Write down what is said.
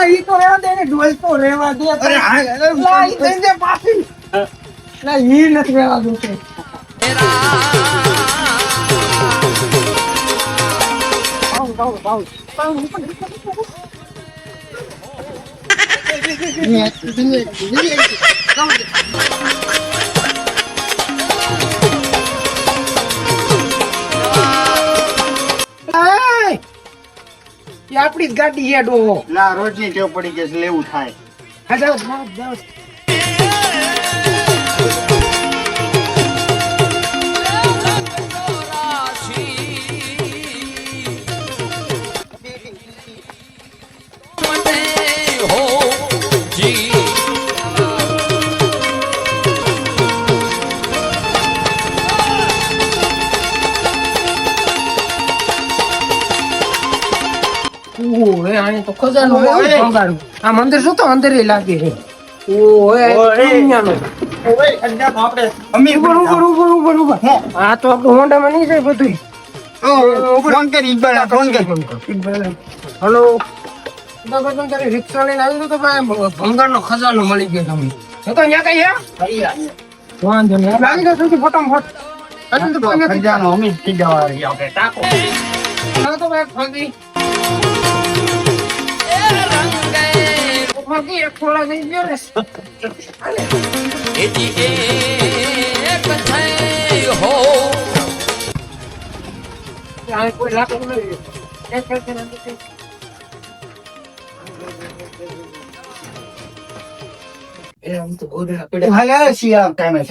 ઈ તો રહેવા દે ને ડોલ તો રહેવા દે. અરે હા ઈ દે પાછી. ના ઈ નથી રહેવા દઉં તે. બાઉ. આપડી જ ગાડી હેડો ના રોજની ટેવ પડી ગઈ છે લેવું થાય. હા જાવ. તો ખજાનો આ મંદિર શું તો અંદર લાગે છે. હા તો આપણું હોન્ડામાં નહીં જાય બધું. હલો રિક્ષા લઈને આવી તો ભંગાર નો ખજાનો મળી ગયો તમને તો ત્યાં કઈ વાંધો નહીં લાગી ગયો ફટાફટ ખજાનો અમે ટાકો તો ફાંકી એક થોડા થઈ ગયો ને કોઈ લાગતું નહીં. ટાઈમે